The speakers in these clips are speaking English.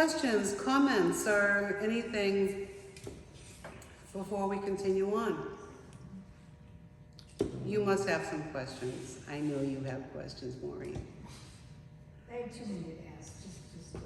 questions, comments, or anything before we continue on? You must have some questions. I know you have questions, Maureen. I have too many to ask, just go.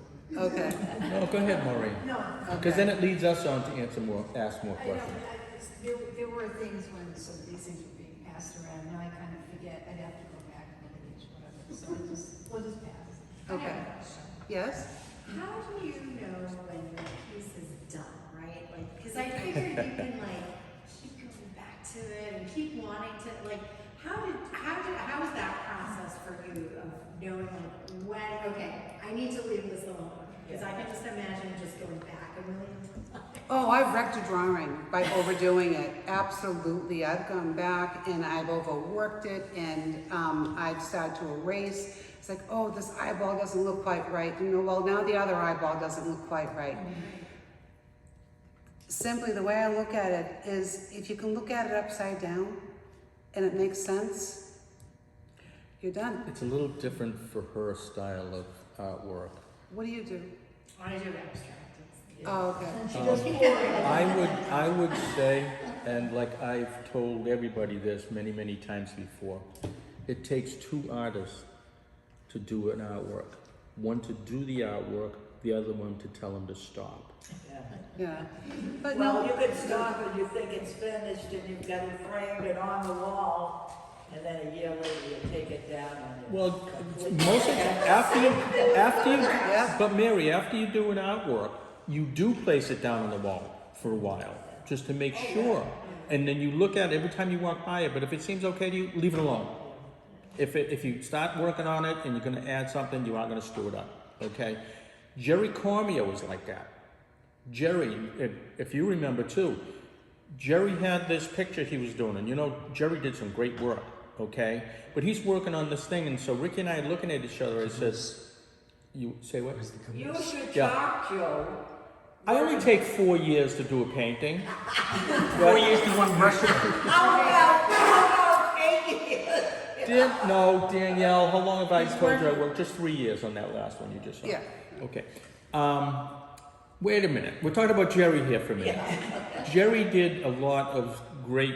Okay. No, go ahead, Maureen. No. Because then it leads us on to ask more I know, questions. there were things when some of these things were being passed around, now I kind of forget, I'd have to go back and look at each one of them, so we'll just pass. Okay. I have a question. Yes? How do you know when your piece is done, right? Like, because I figured you can like keep going back to it and keep wanting to like. How was that process for you of knowing like when? Okay, I need to leave this alone because I can just imagine just going back a million times. Oh, I've wrecked a drawing by overdoing it. Absolutely. I've gone back and I've overworked it, and I've started to erase. It's like, oh, this eyeball doesn't look quite right. You know, well, now the other eyeball doesn't look quite right. Simply the way I look at it is, if you can look at it upside down and it makes sense, you're done. It's a little different for her style of artwork. What do you do? I do abstract. Oh, okay. And she does pour. I would say, and like I've told everybody this many, many times before, it takes two artists to do an artwork. One to do the artwork, the other one to tell them to stop. Yeah. But Well, no, you could stop and you think it's finished and you've got it framed and on the wall, and then a year later you take it down and you... Well, most of after you, Yeah. but Mary, after you do an artwork, you do place it down on the wall for a while, just to make sure. And then you look at it every time you walk by it, but if it seems okay to you, leave it alone. If you start working on it and you're gonna add something, you aren't gonna screw it up, okay? Jerry Cormier was like that. Jerry, if you remember too, Jerry had this picture he was doing, and you know, Jerry did some great work, okay? But he's working on this thing, and so Ricky and I are looking at each other and says, you say what? You should Yeah. talk, Joe. I only take 4 years to do a painting. 4 years to one brush. How about 8 years? No, Danielle, how long have I told you I worked? Just 3 years on that last one you just saw. Yeah. Okay. Wait a minute. We're talking about Jerry here for a minute. Jerry did a lot of great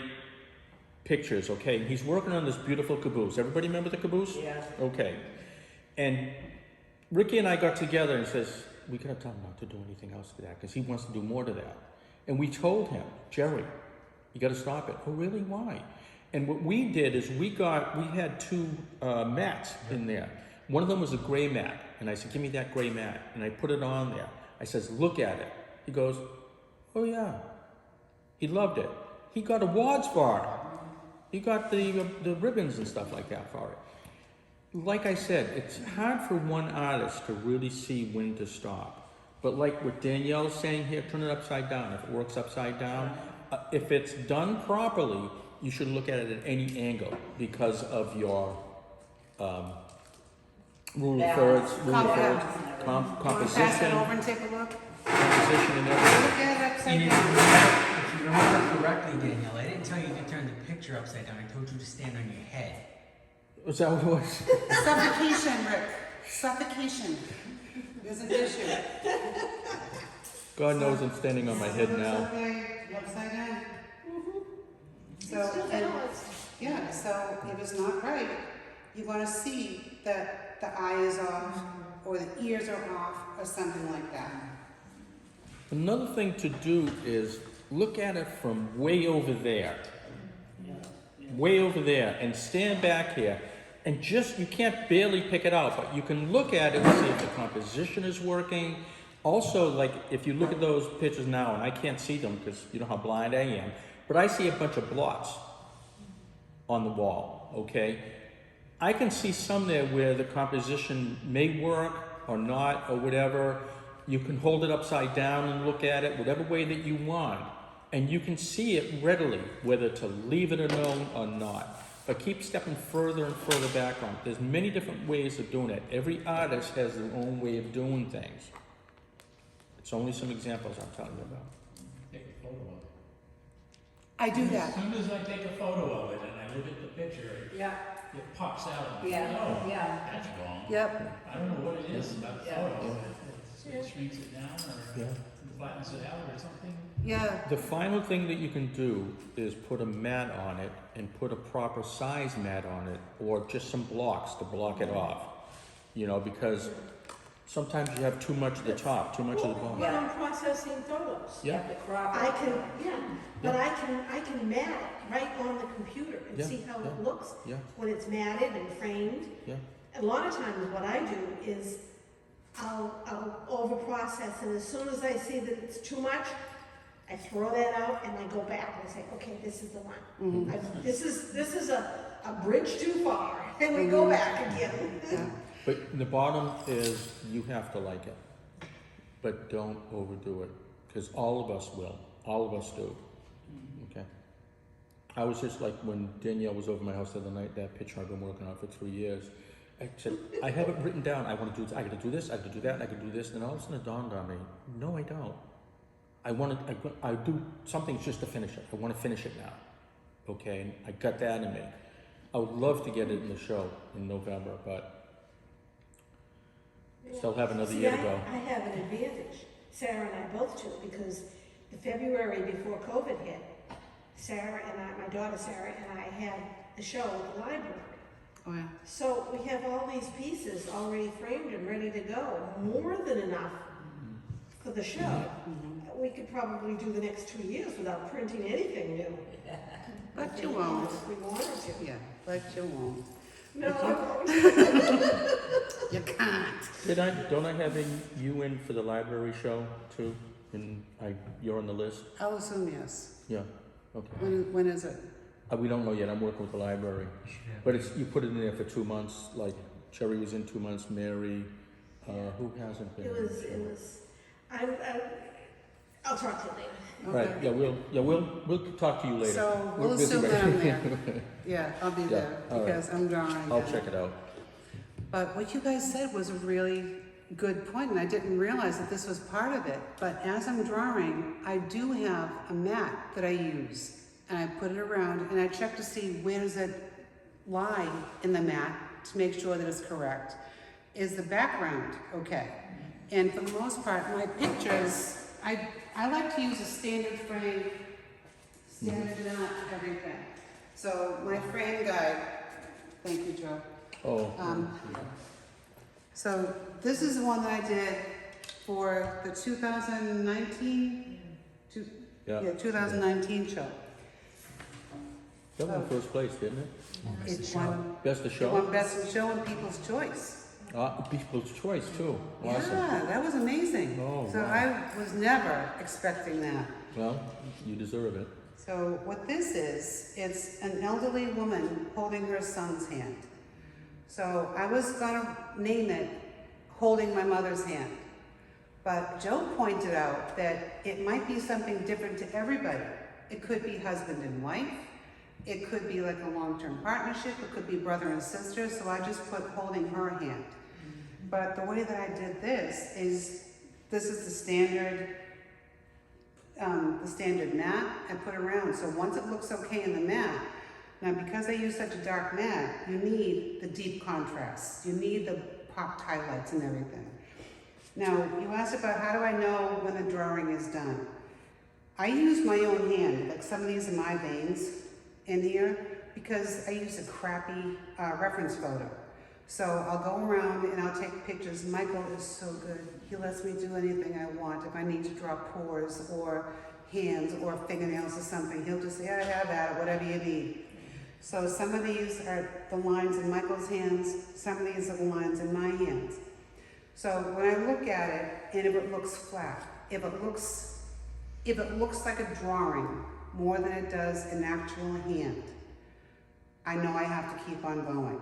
pictures, okay? He's working on this beautiful caboose. Everybody remember the caboose? Yeah. Okay. And Ricky and I got together and says, we gotta tell him not to do anything else to that because he wants to do more to that. And we told him, Jerry, you gotta stop it. Oh, really? Why? And what we did is we had two mats in there. One of them was a gray mat. And I said, give me that gray mat. And I put it on there. I says, look at it. He goes, oh yeah. He loved it. He got awards for it. He got the ribbons and stuff like that for it. Like I said, it's hard for one artist to really see when to stop. But like what Danielle's saying here, turn it upside down. If it works upside down, if it's done properly, you should look at it at any angle because of your rule of thirds, composition, pass it over and take a look. composition and Look everything. at it upside You down. if you remember correctly, Danielle, I didn't tell you to turn the picture upside down. I told you to stand on your head. Was that what it was? Suffocation, Rick. Suffocation. There's an issue. God knows I'm standing on my head now. Okay, upside down. So, It's still and, balanced. yeah, so if it's not right, you want to see that the eye is off or the ears are off or something like that. Another thing to do is look at it from way over there. Way over there, and stand back here, and just, you can't barely pick it out, but you can look at it and see if the composition is working. Also, like, if you look at those pictures now, and I can't see them because you know how blind I am, but I see a bunch of blots on the wall, okay? I can see some there where the composition may work or not or whatever. You can hold it upside down and look at it, whatever way that you want. And you can see it readily, whether to leave it alone or not. But keep stepping further and further back on it. There's many different ways of doing it. Every artist has their own way of doing things. It's only some examples I'm telling you about. Take a photo of it. I do As that. soon as I take a photo of it and I look at the picture, Yeah, it pops out. yeah, Oh, yeah. that's wrong. Yep. I don't know what it is about the Yeah. photo. So it shrinks it down or Yeah. flattens it out or something? Yeah, The final thing that you can do is put a mat on it and put a proper size mat on it, or just some blocks to block it off. You know, because sometimes you have too much at the top, too much at the bottom. When I'm processing photos, Yeah, The crop. I can, but I can mat it right on the computer and Yeah, see how yeah. it looks yeah, when it's matted and framed. yeah. A lot of times what I do is I'll over-process, and as soon as I see that it's too much, I throw that out and I go back and I say, okay, this is the one. This is a bridge too far, and we go back again. yeah. But the bottom is, you have to like it, but don't overdo it, because all of us will, all of us do, okay? I was just like, when Danielle was over my house the other night, that picture I've been working on for 3 years, I said, I have it written down, I gotta do this, I gotta do that, I could do this, and all of a sudden it dawned on me, no I don't. I do something just to finish it, I wanna finish it now, okay, and I got that in me. I would love to get it in the show in November, but still have another See, year to go. I have an advantage, Sarah and I both do, because the February before COVID hit, Sarah and I, my daughter Sarah and I had a show at the library. Oh, yeah. So we have all these pieces already framed and ready to go, more than enough for the show. We could probably do the next 2 years without printing anything new. But you won't. If we wanted to. Yeah, but you won't. No, I won't. You can't. Don't I have you in for the library show too? And you're on the list? I'll assume yes. Yeah, okay. When is it? We don't know yet, I'm working with the library. But you put it in there for 2 months, like Jerry was in 2 months, Mary, who hasn't been? It was, I'll talk to you later. Right, yeah, we'll talk to you later. So We're we'll busy assume right that I'm now. there. Yeah, I'll be Yeah, there all right. because I'm drawing. I'll check it out. But what you guys said was a really good point, and I didn't realize that this was part of it. But as I'm drawing, I do have a mat that I use, and I put it around, and I check to see where does it lie in the mat to make sure that it's correct. Is the background okay? And for the most part, my pictures, I like to use a standard frame, standard mat, everything. So my frame guide, thank you, Joe. Oh, So this is the one that I did for the 2019, yeah. 2019 show. That won first place, didn't it? It won, Best of it show? won Best in Show and People's Choice. People's Choice too, awesome. Yeah, that was amazing. Oh, So wow. I was never expecting that. Well, you deserve it. So what this is, it's an elderly woman holding her son's hand. So I was gonna name it Holding My Mother's Hand. But Joe pointed out that it might be something different to everybody. It could be husband and wife. It could be like a long-term partnership. It could be brother and sister. So I just put holding her hand. But the way that I did this is the standard mat I put around. So once it looks okay in the mat, now because I use such a dark mat, you need the deep contrast. You need the popped highlights and everything. Now, you asked about how do I know when the drawing is done? I use my own hand, like some of these are my veins in here, because I use a crappy reference photo. So I'll go around and I'll take pictures. Michael is so good. He lets me do anything I want. If I need to draw pores or hands or fingernails or something, he'll just say, I have at it, whatever you need. So some of these are the lines in Michael's hands. Some of these are the lines in my hands. So when I look at it, and if it looks flat, if it looks like a drawing more than it does an actual hand, I know I have to keep on going.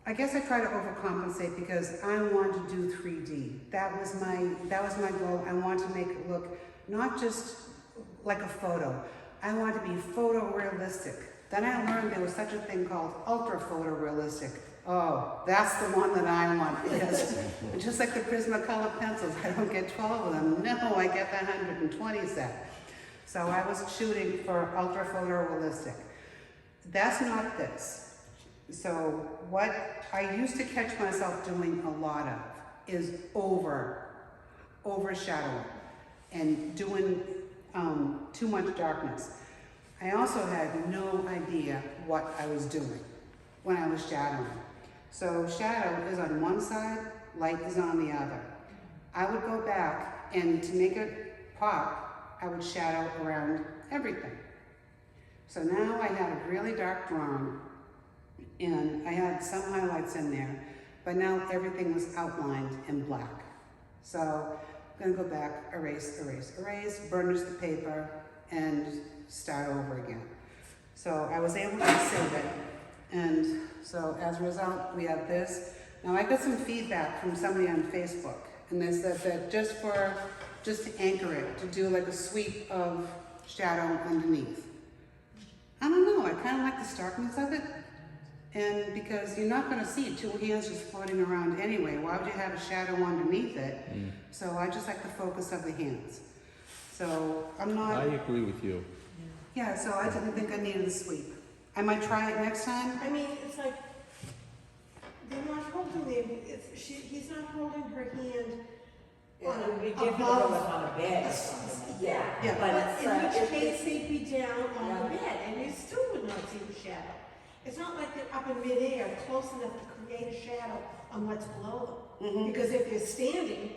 I guess I try to overcompensate because I want to do 3D. That was my goal. I want to make it look not just like a photo. I want to be photorealistic. Then I learned there was such a thing called ultra photorealistic. Oh, that's the one that I want, because just like the Prismacolor pencils, I don't get 12 of them. No, I get the 120 set. So I was shooting for ultra photorealistic. That's not this. So what I used to catch myself doing a lot of is overshadowing and doing too much darkness. I also had no idea what I was doing when I was shadowing. So shadow is on one side, light is on the other. I would go back and to make it pop, I would shadow around everything. So now I had a really dark drawing and I had some highlights in there, but now everything was outlined in black. So I'm gonna go back, erase, erase, erase, burnish the paper, and start over again. So I was able to save it. And so as a result, we have this. Now I got some feedback from somebody on Facebook, and they said that just to anchor it, to do like a sweep of shadow underneath. I don't know, I kind of like the starkness of it. And because you're not gonna see two hands just floating around anyway, why would you have a shadow underneath it? So I just like the focus of the hands. So I'm not. I agree with you. Yeah, so I didn't think I needed a sweep. I might try it next time. I mean, it's like, they're not holding he's not holding her hand It would be different if it was on a bed or something. Yeah, Yeah. but it's, in which it's- case they'd be down on the Yeah. bed, and you still would not see the shadow. It's not like they're up in midair, close enough to create a shadow on what's below them. Because if you're standing,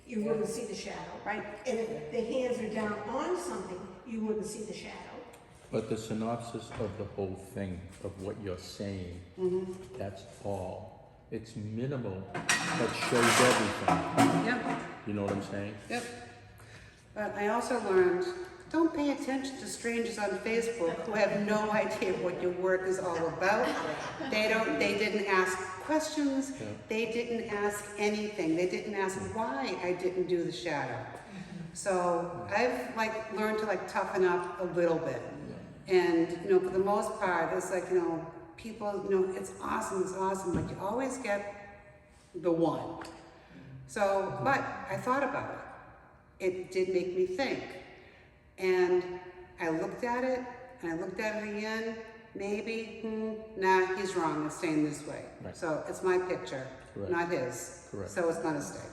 you wouldn't see the shadow. Right. And if the hands are down on something, you wouldn't see the shadow. But the synopsis of the whole thing, of what you're saying, that's all. It's minimal, but shows everything. Yep, You know what I'm saying? yep. But I also learned, don't pay attention to strangers on Facebook who have no idea what your work is all about. They didn't ask questions, Yeah. they didn't ask anything, they didn't ask why I didn't do the shadow. So I've learned to toughen up a little bit. And, for the most part, it's people, it's awesome, but you always get the one. So, but I thought about it. It did make me think. And I looked at it, and I looked at it again, maybe, nah, he's wrong, it's staying this way. Right. So it's my picture, Correct. not his. Correct. So it's gonna stay.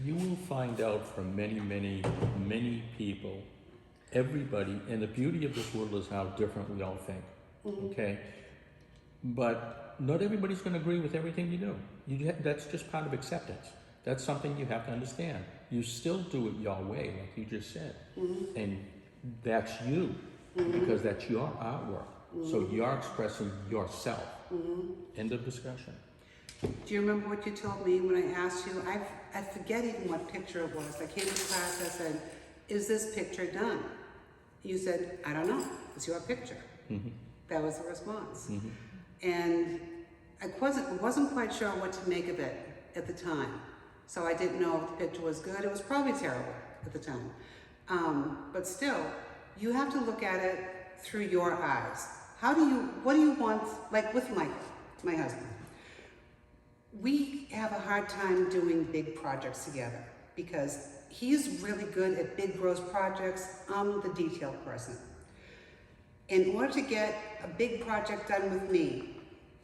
You will find out from many, many, many people, everybody, and the beauty of this world is how different we all think, okay? But not everybody's gonna agree with everything you do. That's just part of acceptance. That's something you have to understand. You still do it your way, like you just said. And that's you, because that's your artwork. So you're expressing yourself. End of discussion. Do you remember what you told me when I asked you? I forget even what picture it was. I came to class, I said, is this picture done? You said, I don't know, it's your picture. That was the response. And I wasn't quite sure what to make of it at the time. So I didn't know if the picture was good. It was probably terrible at the time. But still, you have to look at it through your eyes. What do you want, like with Michael, my husband? We have a hard time doing big projects together because he's really good at big gross projects. I'm the detail person. In order to get a big project done with me,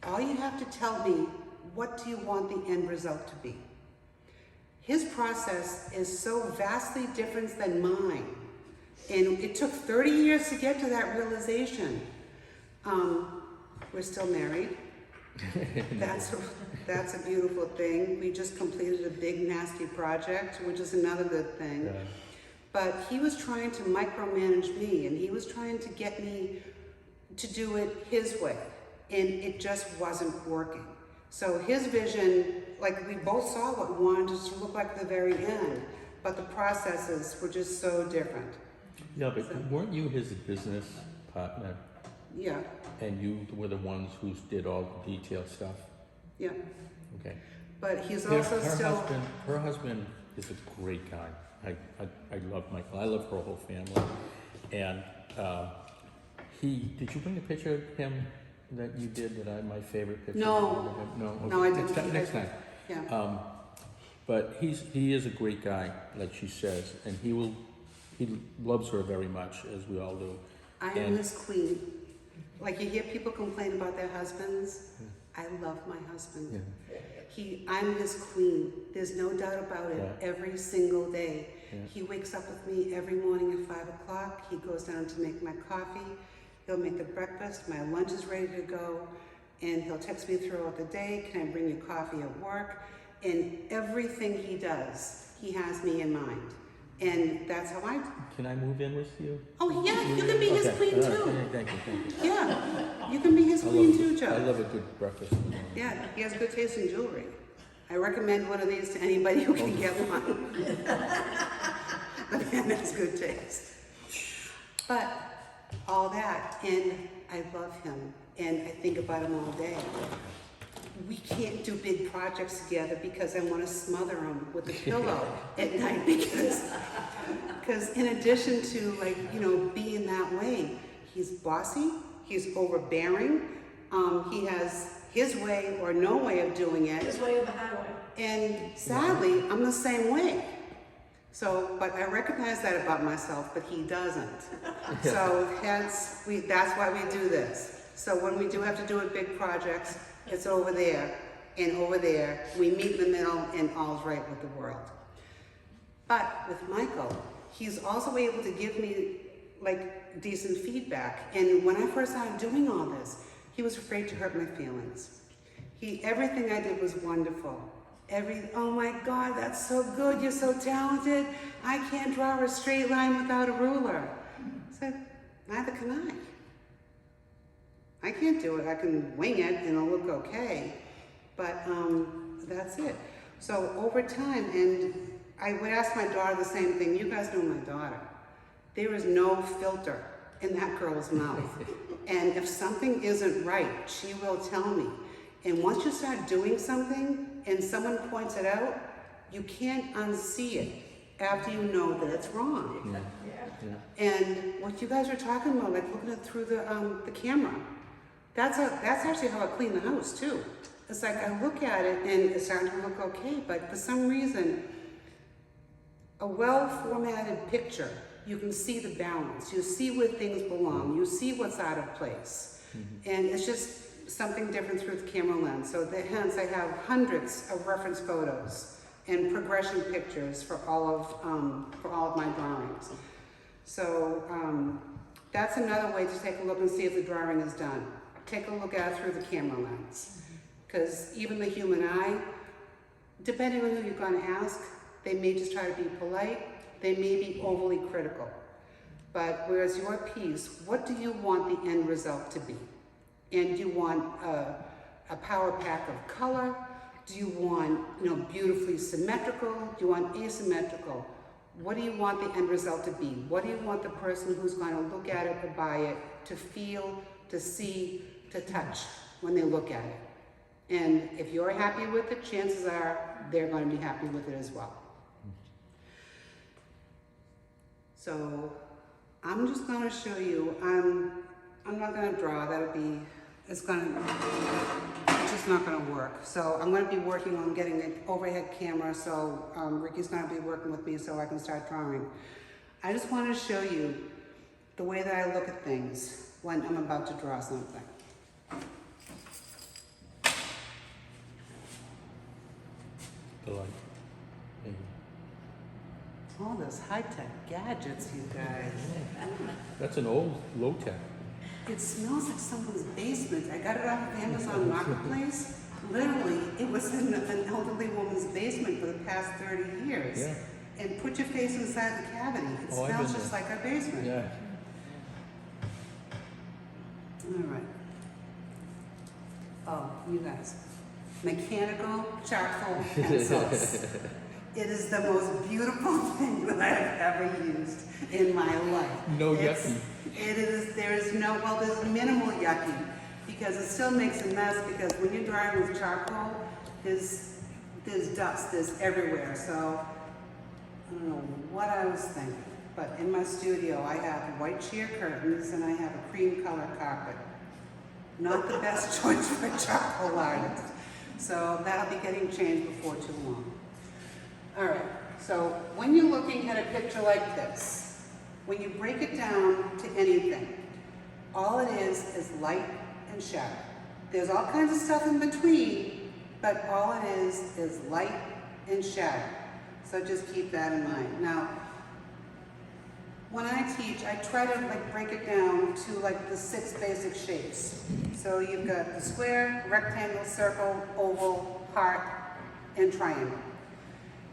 all you have to tell me, what do you want the end result to be? His process is so vastly different than mine. And it took 30 years to get to that realization. We're still married. That's a beautiful thing. We just completed a big nasty project, which is another good thing. Yeah. But he was trying to micromanage me, and he was trying to get me to do it his way, and it just wasn't working. So his vision, we both saw what we wanted it to look like at the very end, but the processes were just so different. Yeah, but weren't you his business partner? Yeah, And you were the ones who did all the detailed stuff? yeah. Okay. But he's also still. Her husband is a great guy. I love Michael. I love her whole family. And did you bring a picture of him that you did my favorite picture? No. No? Okay. No, I didn't. Next time. Yeah. But he is a great guy, like she says, and he loves her very much, as we all do. I am and- his queen. Like you hear people complain about their husbands. I love my husband. Yeah. I'm his queen. There's no doubt about it. Yeah. Every single day. Yeah. He wakes up with me every morning at 5 o'clock. He goes down to make my coffee. He'll make the breakfast. My lunch is ready to go. And he'll text me throughout the day, can I bring you coffee at work? And everything he does, he has me in mind. And that's how I... Can I move in with you? Oh yeah, you can be his Okay. queen All right. too. Thank you. Yeah, you can be his I queen love, too, Joe. I love a good breakfast. in the morning. Yeah, he has good taste in jewelry. I recommend one of these to anybody who can get one. The man has good taste. But all that, and I love him, and I think about him all day. We can't do big projects together because I want to smother him with a pillow at night because in addition to like, you know, being that way, he's bossy, he's overbearing, he has his way or no way of doing it. His way of the highway. And sadly, I'm the same way. So, but I recognize that about myself, but he doesn't. So that's why we do this. So when we do have to do it big projects, it's over there and over there. We meet in the middle and all's right with the world. But with Michael, he's also able to give me like decent feedback. And when I first started doing all this, he was afraid to hurt my feelings. Everything I did was wonderful. Oh my God, that's so good, you're so talented. I can't draw a straight line without a ruler. I said, neither can I. I can't do it, I can wing it and it'll look okay, but that's it. So over time, and I would ask my daughter the same thing, you guys know my daughter. There is no filter in that girl's mouth. And if something isn't right, she will tell me. And once you start doing something and someone points it out, you can't unsee it after you know that it's wrong. Yeah. And what you guys are talking about, like looking at through the camera, that's actually how I clean the house too. It's like I look at it and it's starting to look okay, but for some reason, a well-formatted picture, you can see the balance, you see where things belong, you see what's out of place. And it's just something different through the camera lens. So hence I have hundreds of reference photos and progression pictures for all of my drawings. So that's another way to take a look and see if the drawing is done. Take a look at it through the camera lens. Because even the human eye, depending on who you're going to ask, they may just try to be polite, they may be overly critical. But whereas your piece, what do you want the end result to be? And do you want a power pack of color? Do you want, you know, beautifully symmetrical? Do you want asymmetrical? What do you want the end result to be? What do you want the person who's going to look at it or buy it to feel, to see, to touch when they look at it? And if you're happy with it, chances are they're going to be happy with it as well. So I'm just going to show you, I'm not going to draw, it's just not going to work. So I'm going to be working on getting an overhead camera, so Ricky's going to be working with me so I can start drawing. I just want to show you the way that I look at things when I'm about to draw something. The light. All those high-tech gadgets, you guys. That's an old low-tech. It smells like someone's basement. I got it off of Amazon Marketplace. Literally, it was in an elderly woman's basement for the past 30 years. Yeah. And put your face inside the cavity. It Oh, I've smells been just there. like our basement. Yeah. All right. Oh, you guys. Mechanical charcoal pencils. It is the most beautiful thing that I've ever used in my life. No yucky. There's minimal yucky because it still makes a mess because when you're drawing with charcoal, there's dust, there's everywhere. So I don't know what I was thinking, but in my studio I have white sheer curtains and I have a cream color carpet. Not the best choice for a charcoal artist. So that'll be getting changed before too long. All right, so when you're looking at a picture like this, when you break it down to anything, All it is light and shadow. There's all kinds of stuff in between, but all it is light and shadow. So just keep that in mind. Now, when I teach, I try to like break it down to like the 6 basic shapes. So you've got the square, rectangle, circle, oval, heart, and triangle.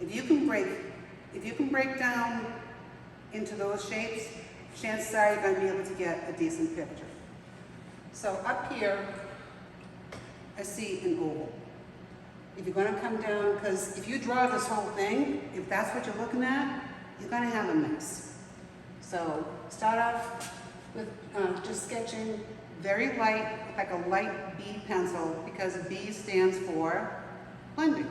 If you can break down into those shapes, chances are you're going to be able to get a decent picture. So up here, I see an oval. If you're going to come down, because if you draw this whole thing, if that's what you're looking at, you're going to have a mess. So start off with just sketching very light, like a light B pencil, because B stands for blending.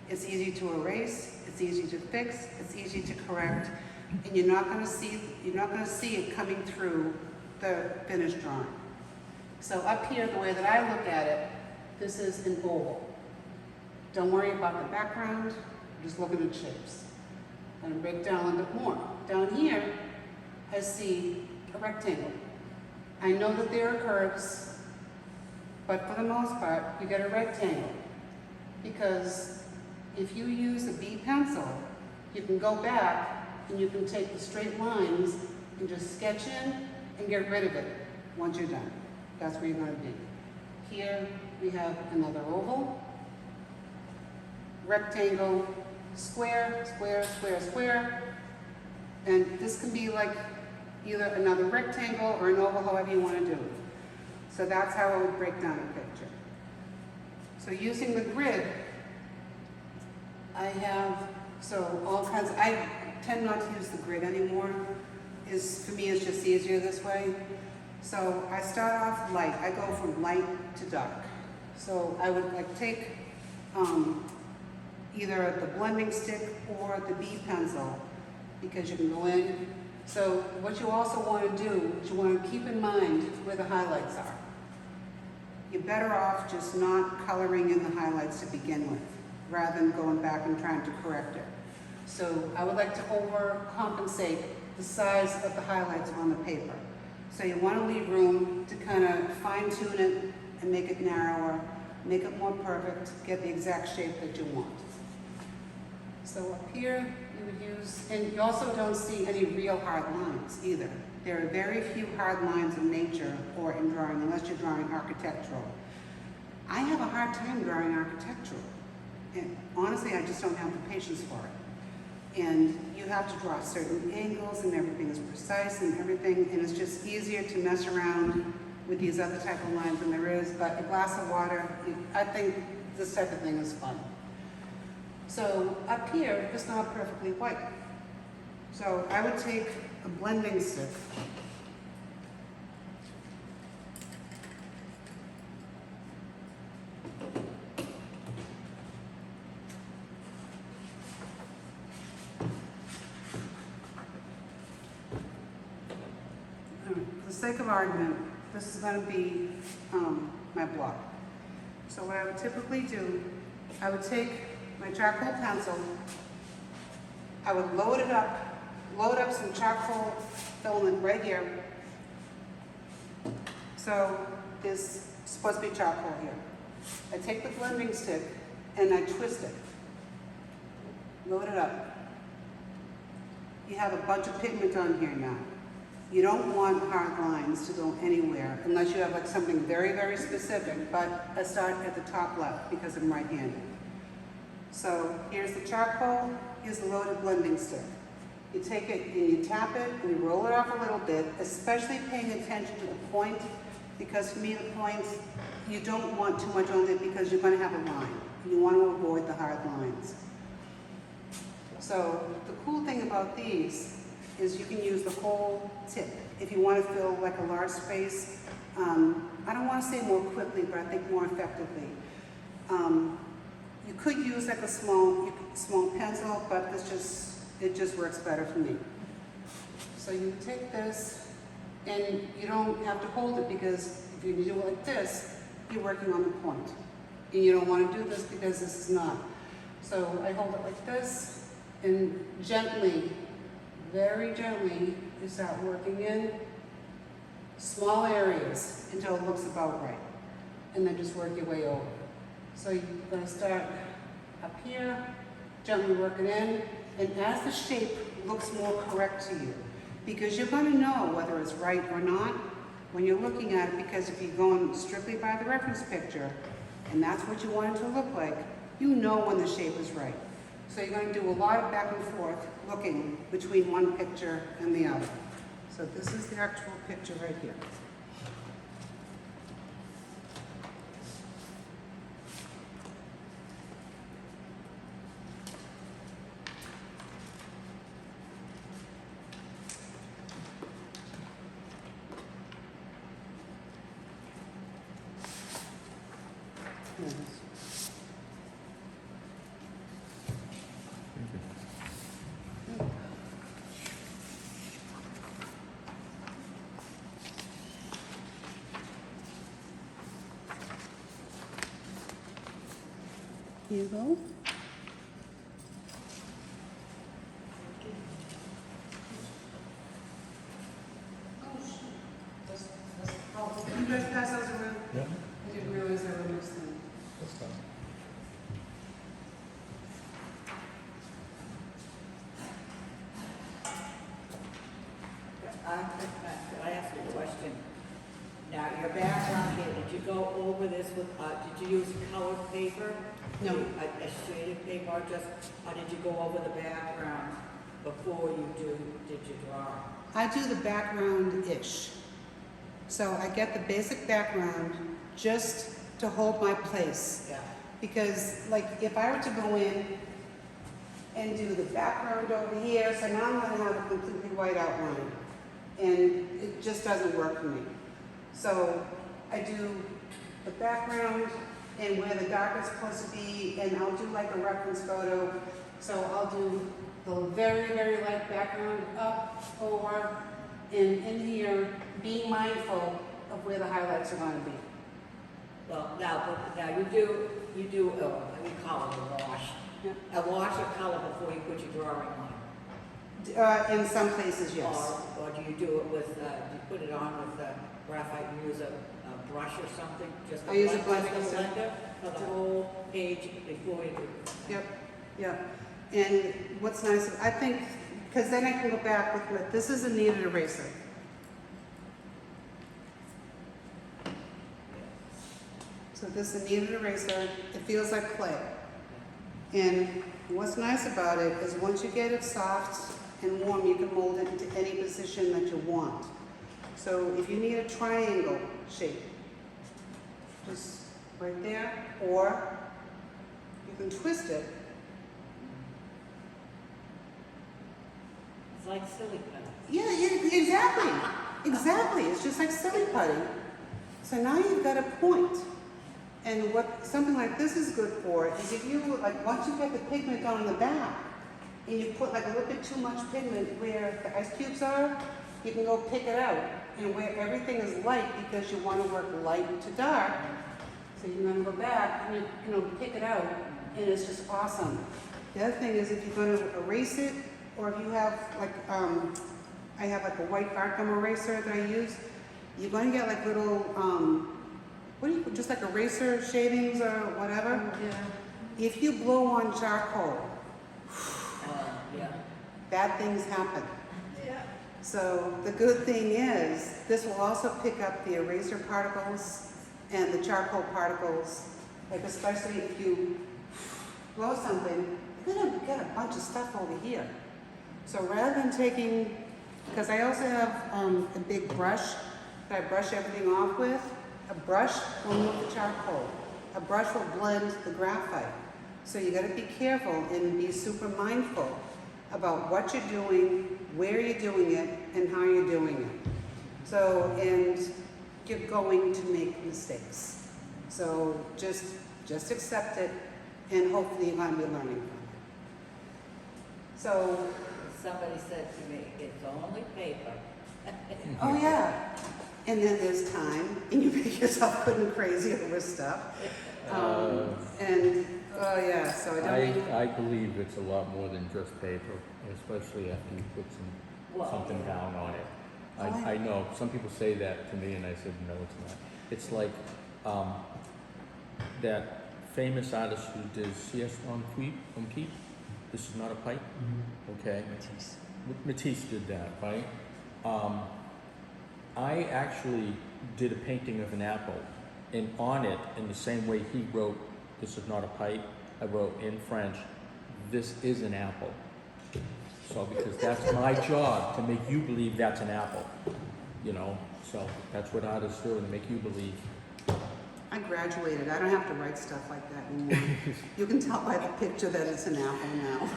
It's easy to erase, it's easy to fix, it's easy to correct, and you're not going to see it coming through the finished drawing. So up here, the way that I look at it, this is an oval. Don't worry about the background, just look at the shapes. I'm going to break down a little bit more. Down here, I see a rectangle. I know that there are curves, but for the most part, you get a rectangle. Because if you use a B pencil, you can go back and you can take the straight lines and just sketch in and get rid of it once you're done. That's where you're going to be. Here we have another oval, rectangle, square, square, square, square, and this can be like either another rectangle or an oval, however you want to do it. So that's how I would break down a picture. So using the grid, I tend not to use the grid anymore. For me, it's just easier this way. So I start off light. I go from light to dark. So I would like take either the blending stick or the B pencil, because you can go in. So what you also want to do is you want to keep in mind where the highlights are. You're better off just not coloring in the highlights to begin with, rather than going back and trying to correct it. So I would like to overcompensate the size of the highlights on the paper. So you want to leave room to kind of fine tune it and make it narrower, make it more perfect, get the exact shape that you want. So up here, you would use, and you also don't see any real hard lines either. There are very few hard lines in nature or in drawing, unless you're drawing architectural. I have a hard time drawing architectural. And honestly, I just don't have the patience for it. And you have to draw certain angles and everything is precise and everything, and it's just easier to mess around with these other type of lines than there is, but a glass of water, I think this type of thing is fun. So up here, it's not perfectly white. So I would take a blending stick. For the sake of argument, this is going to be my block. So what I would typically do, I would take my charcoal pencil, I would load up some charcoal filament right here. So there's supposed to be charcoal here. I take the blending stick and I twist it, load it up. You have a bunch of pigment on here now. You don't want hard lines to go anywhere unless you have like something very, very specific, but I start at the top left because I'm right-handed. So here's the charcoal, here's the loaded blending stick. You take it and you tap it and you roll it off a little bit, especially paying attention to the point, because for me the points, you don't want too much on it because you're going to have a line. You want to avoid the hard lines. So the cool thing about these is you can use the whole tip if you want to fill like a large space. I don't want to say more quickly, but I think more effectively. You could use like a small pencil, but it just works better for me. So you take this, and you don't have to hold it, because if you do it like this, you're working on the point. And you don't want to do this because this is not. So I hold it like this, and gently, very gently, you start working in. small areas until it looks about right. And then just work your way over. So you're gonna start up here, gently work it in, and as the shape looks more correct to you, because you're gonna know whether it's right or not when you're looking at it, because if you're going strictly by the reference picture, and that's what you want it to look like, you know when the shape is right. So you're gonna do a lot of back and forth looking between one picture and the other. So this is the actual picture right here. Here you go. You guys pass those around? Yeah. I didn't realize I would mix them. That's fine. Could I ask you a question? Now, your background here, did you go over this with, did you use colored paper? No. A shaded paper, or did you go over the background before did you draw? I do the background-ish. So I get the basic background just to hold my place. Yeah. Because like if I were to go in and do the background over here, so now I'm gonna have a completely white outline. And it just doesn't work for me. So I do the background and where the dark is supposed to be, and I'll do like a reference photo. So I'll do the very, very light background up, over, and in here, being mindful of where the highlights are gonna be. Well, now you do, we call it a wash. Yeah. A wash of color before you put your drawing on. In some places, yes. Or do you do it with, do you put it on with graphite, you use a brush or something? Just I use a blend- blender. just a blender for the whole page before you do it? Yep, yep. And what's nice, I think, because then I can go back with, this is a kneaded eraser. So this is a kneaded eraser, it feels like clay. And what's nice about it is once you get it soft and warm, you can mold it into any position that you want. So if you need a triangle shape, just right there, or you can twist it. It's like silly putty. Yeah, exactly. Exactly. It's just like silly putty. So now you've got a point. And what something like this is good for is if you, like, once you get the pigment down in the back, and you put like a little bit too much pigment where the ice cubes are, you can go pick it out. And where everything is light, because you want to work light to dark, so you're going to go back and pick it out, and it's just awesome. The other thing is if you're going to erase it, or if you have like, I have like a white art gum eraser that I use, you're going to get like little, just like eraser shavings or whatever. Yeah. If you blow on charcoal, Yeah. bad things happen. Yeah. So the good thing is, this will also pick up the eraser particles and the charcoal particles, like especially if you blow something, you're gonna get a bunch of stuff over here. So rather than taking, because I also have a big brush that I brush everything off with, a brush will move the charcoal. A brush will blend the graphite. So you gotta be careful and be super mindful about what you're doing, where you're doing it, and how you're doing it. So, and you're going to make mistakes. So just accept it, and hopefully you're gonna be learning from it. So, Somebody said to me, it's only paper. oh yeah. And then there's time, and you make yourself good and crazy over stuff. And, oh yeah, so I don't mean. I believe it's a lot more than just paper, especially after you put something down on it. I know, some people say that to me, and I said, no, it's not. It's like, that famous artist who did CS on Keep, This Is Not a Pipe, okay? Matisse. Matisse did that, right? I actually did a painting of an apple, and on it, in the same way he wrote, "This is not a pipe," I wrote in French, "This is an apple." So, because that's my job, to make you believe that's an apple, you know? So, that's what artists do, to make you believe. I graduated. I don't have to write stuff like that anymore. You can tell by the picture that it's an apple now.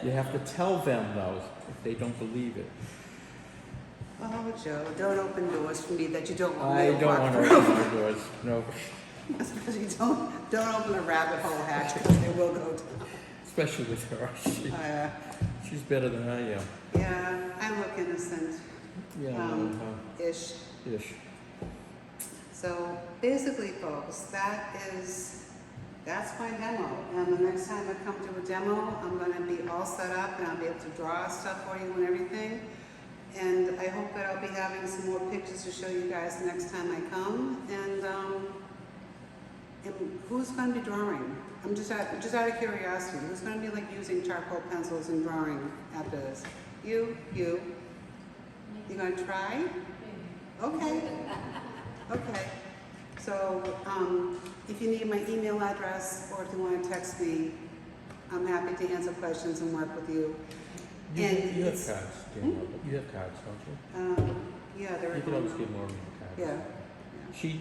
You have to tell them, though, if they don't believe it. Oh, Joe, don't open doors for me that you don't want me I to don't walk want to through. open my doors, no. Especially don't open a rabbit hole hatch because they will go down. Especially with her. She's better than I am. Yeah, I look innocent, Yeah, ish. ish. So basically, folks, that's my demo. And the next time I come to a demo, I'm gonna be all set up and I'll be able to draw stuff for you and everything. And I hope that I'll be having some more pictures to show you guys next time I come. And who's gonna be drawing? I'm just out of curiosity. Who's gonna be like using charcoal pencils and drawing after this? You. You gonna try? Okay. Okay. So, if you need my email address or if you want to text me, I'm happy to answer questions and work with you. You And have it's- cards, Danielle. You have cards, don't you? Yeah, they're. You could always give Maureen cards. Yeah,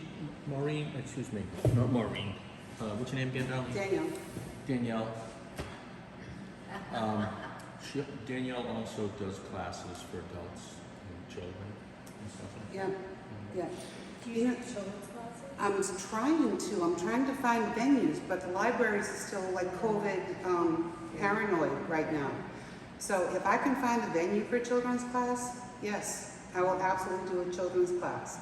Maureen, excuse me, not Maureen. What's your name again, darling? Danielle. Danielle. Danielle also does classes for adults and children and stuff like that. Yeah, yeah. Do you have children's classes? I'm trying to find venues, but the libraries are still like COVID paranoid right now. So if I can find a venue for a children's class, yes, I will absolutely do a children's class.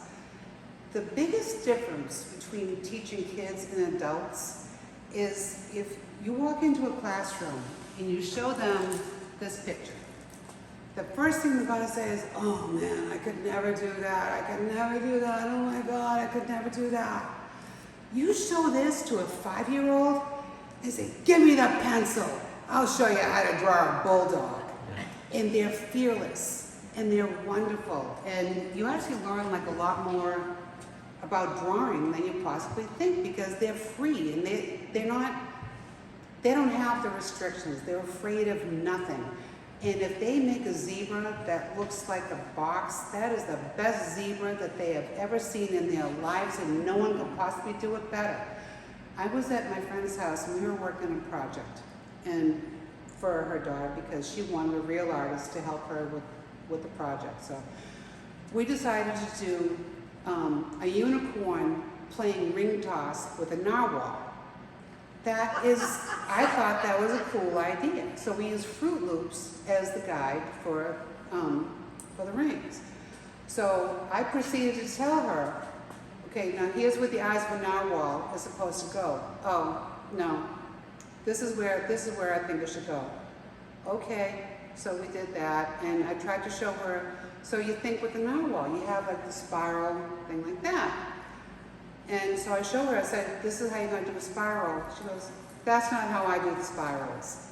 The biggest difference between teaching kids and adults is if you walk into a classroom and you show them this picture, the first thing they're gonna say is, "Oh man, I could never do that, I could never do that, oh my God, I could never do that." You show this to a 5-year-old, they say, "Give me the pencil, I'll show you how to draw a bulldog." And they're fearless, and they're wonderful, and you actually learn like a lot more about drawing than you possibly think because they're free and they don't have the restrictions, they're afraid of nothing. And if they make a zebra that looks like a box, that is the best zebra that they have ever seen in their lives, and no one could possibly do it better. I was at my friend's house and we were working a project and for her daughter because she wanted a real artist to help her with the project. So we decided to do a unicorn playing ring toss with a narwhal. I thought that was a cool idea. So we used Fruit Loops as the guide for the rings. So I proceeded to tell her, okay, now here's where the eyes of a narwhal is supposed to go. Oh, no, this is where I think it should go. Okay, so we did that, and I tried to show her, so you think with the narwhal, you have like the spiral thing like that. And so I showed her, I said, "This is how you're going to do a spiral." She goes, "That's not how I do the spirals."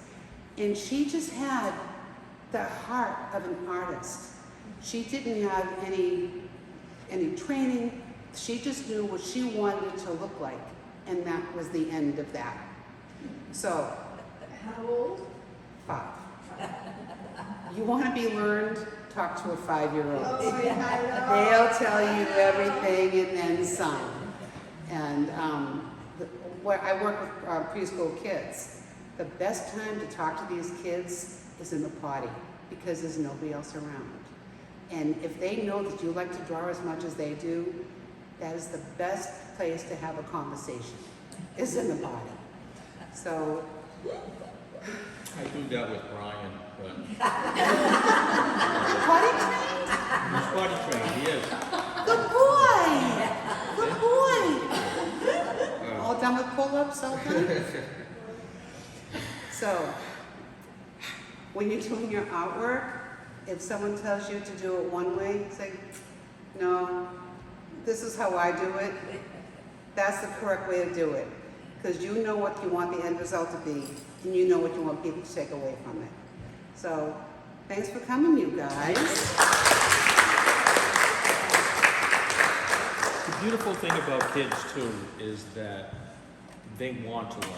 And she just had the heart of an artist. She didn't have any training. She just knew what she wanted it to look like. And that was the end of that. So, How old? 5. You want to be learned? Talk to a 5-year-old. Oh, yeah, I know. They'll tell you everything and then some. And I work with preschool kids. The best time to talk to these kids is in the potty because there's nobody else around. And if they know that you like to draw as much as they do, that is the best place to have a conversation, is in the potty. So, I do that with Brian, but potty trained? he's potty trained, he is. Good boy! Good boy! All done with pull-ups, all done? So, when you're doing your artwork, If someone tells you to do it one way, say, no, this is how I do it. That's the correct way to do it. Because you know what you want the end result to be, and you know what you want people to take away from it. So, thanks for coming, you guys. The beautiful thing about kids too is that they want to learn.